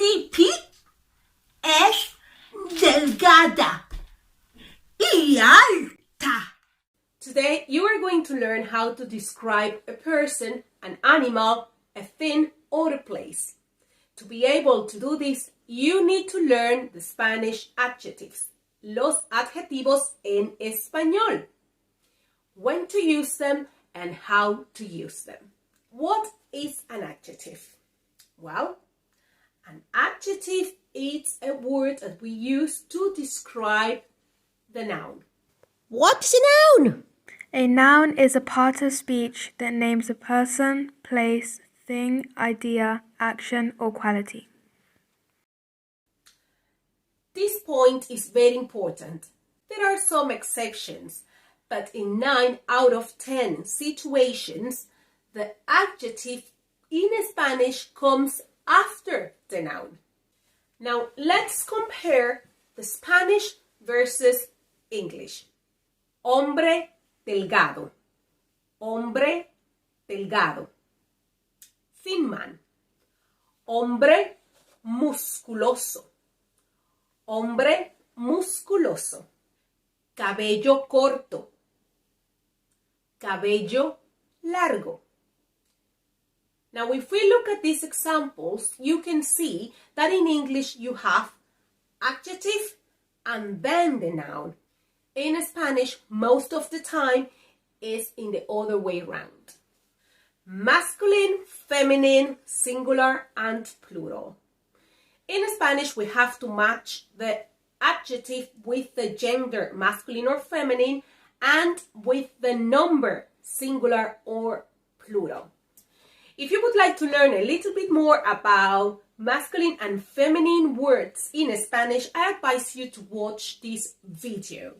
Sleepy es delgada y alta. Today you are going to learn how to describe a person, an animal, a thing, or a place. To be able to do this, you need to learn the Spanish adjectives, los adjetivos en español, when to use them and how to use them. What is an adjective? Well, an adjective is a word that we use to describe the noun. What's a noun? A noun is a part of speech that names a person, place, thing, idea, action, or quality. This point is very important. There are some exceptions, but in 9 out of 10 situations, the adjective in Spanish comes after the noun. Now, let's compare the Spanish versus English. Hombre delgado. Hombre delgado. Thin man. Hombre musculoso. Hombre musculoso. Cabello corto. Cabello largo. Now, if we look at these examples, you can see that in English you have adjective and then the noun. In Spanish, most of the time, is in the other way around. Masculine, feminine, singular, and plural. In Spanish, we have to match the adjective with the gender, masculine or feminine, and with the number, singular or plural. If you would like to learn a little bit more about masculine and feminine words in Spanish, I advise you to watch this video.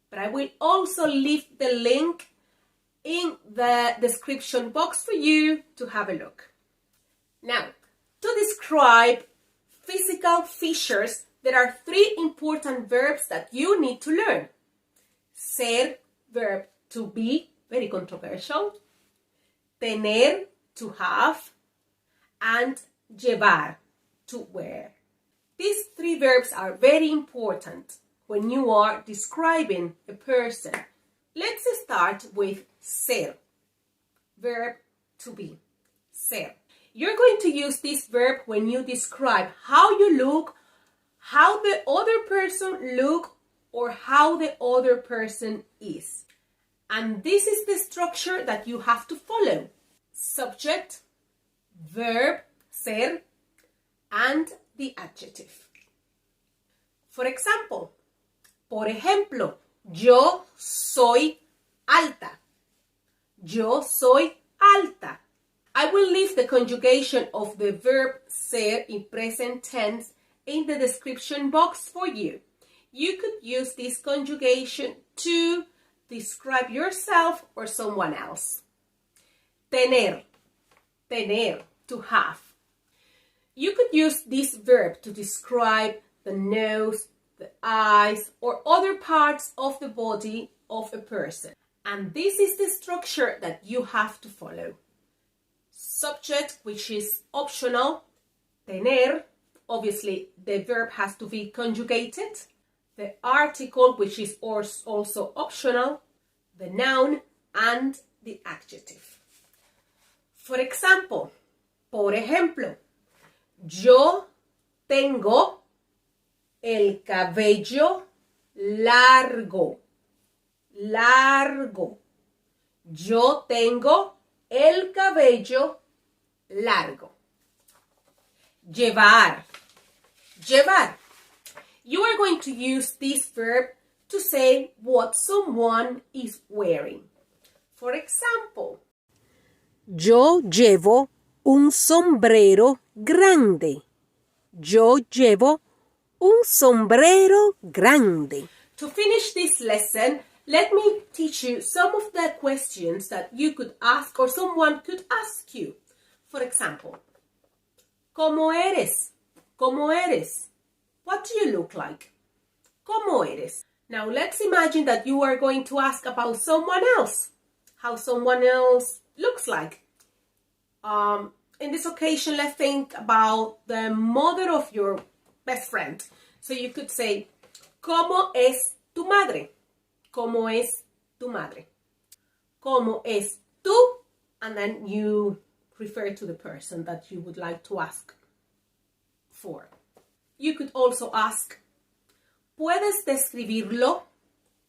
But I will also leave the link in the description box for you to have a look. Now, to describe physical features, there are 3 important verbs that you need to learn. Ser, verb to be, very controversial. Tener, to have. And llevar, to wear. These 3 verbs are very important when you are describing a person. Let's start with ser, verb to be, ser. You're going to use this verb when you describe how you look, how the other person look, or how the other person is. And this is the structure that you have to follow. Subject, verb, ser, and the adjective. For example, por ejemplo, yo soy alta. Yo soy alta. I will leave the conjugation of the verb ser in present tense in the description box for you. You could use this conjugation to describe yourself or someone else. Tener, tener, to have. You could use this verb to describe the nose, the eyes, or other parts of the body of a person. And this is the structure that you have to follow. Subject, which is optional. Tener, obviously the verb has to be conjugated. The article, which is also optional. The noun and the adjective. For example, por ejemplo, yo tengo el cabello largo. Largo. Yo tengo el cabello largo. Llevar. Llevar. You are going to use this verb to say what someone is wearing. For example, Yo llevo un sombrero grande. Yo llevo un sombrero grande. to finish this lesson, let me teach you some of the questions that you could ask or someone could ask you. For example, ¿Cómo eres? ¿Cómo eres? What do you look like? ¿Cómo eres? Now let's imagine that you are going to ask about someone else. How someone else looks like. in this occasion, let's think about the mother of your best friend. So you could say, ¿Cómo es tu madre? ¿Cómo es tu madre? ¿Cómo es tú? And then you refer to the person that you would like to ask for. You could also ask, ¿puedes describirlo?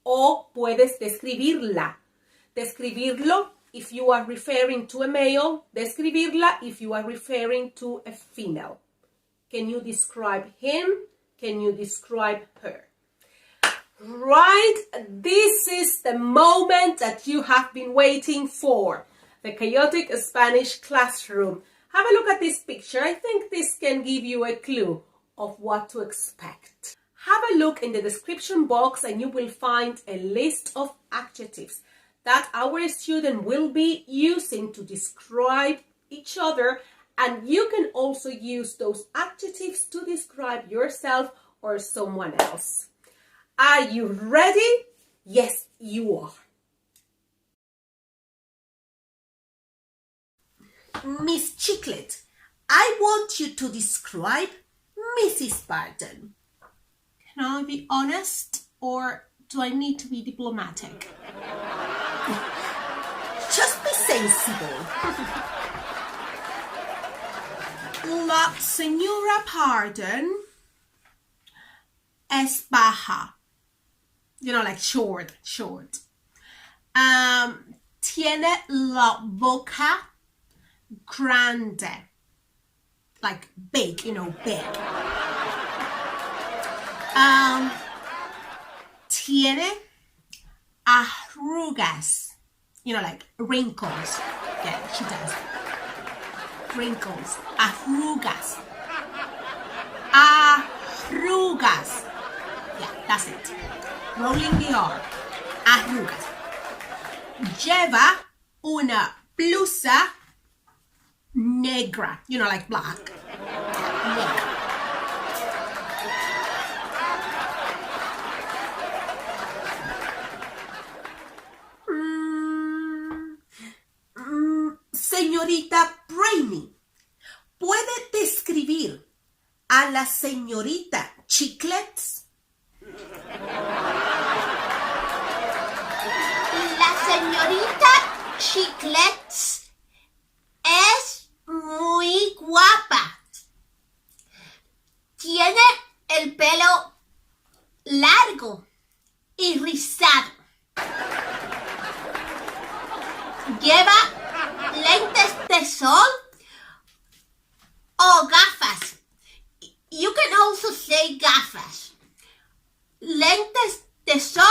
O puedes describirla. Describirlo if you are referring to a male. Describirla if you are referring to a female. Can you describe him? Can you describe her? Right, this is the moment that you have been waiting for. The chaotic Spanish classroom. Have a look at this picture. I think this can give you a clue of what to expect. Have a look in the description box and you will find a list of adjectives that our student will be using to describe each other, and you can also use those adjectives to describe yourself or someone else. Are you ready? Yes, you are. Miss Chiclet, I want you to describe Mrs. Barton. Can I be honest, or do I need to be diplomatic? Just be sensible. La señora Pardon es baja. You know, like short. Tiene la boca grande. Like big, big. Tiene arrugas. Like wrinkles. Yeah, she does. Wrinkles. Arrugas. Arrugas. Yeah, that's it. Rolling the R. Arrugas. Lleva una blusa negra. Like black. Yeah, negra. Señorita Brainy, ¿puede describir a la señorita Chiclets? La señorita Chiclets es muy guapa. Tiene el pelo largo y rizado. Lleva lentes de sol o gafas. You can also say gafas. Lentes de sol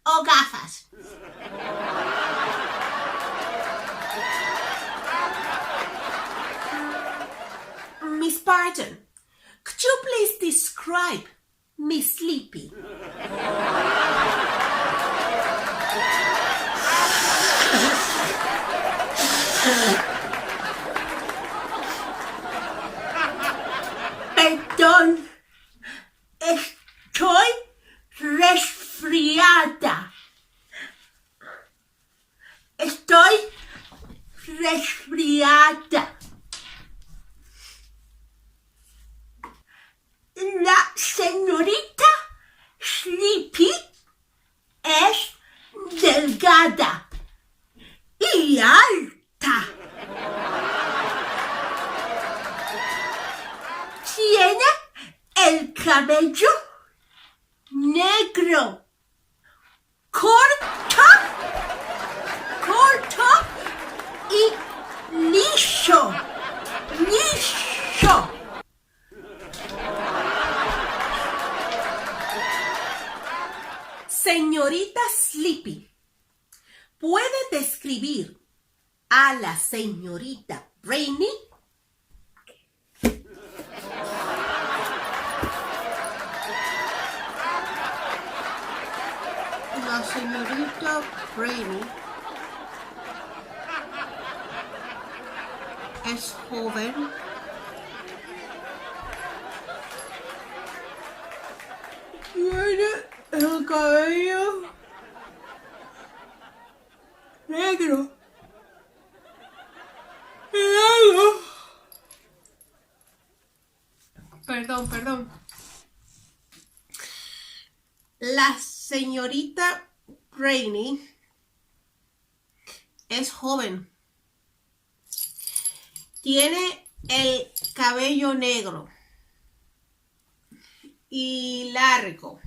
o gafas. Miss Barton, could you please describe Miss Sleepy? Perdón, estoy resfriada. Estoy resfriada. La señorita Sleepy es delgada y alta. Tiene el cabello negro, corto y liso. Señorita Sleepy, ¿puede describir a la señorita Brainy? La señorita Brainy es joven, tiene el cabello negro y largo. Perdón. La señorita Rainey es joven. Tiene el cabello negro y largo.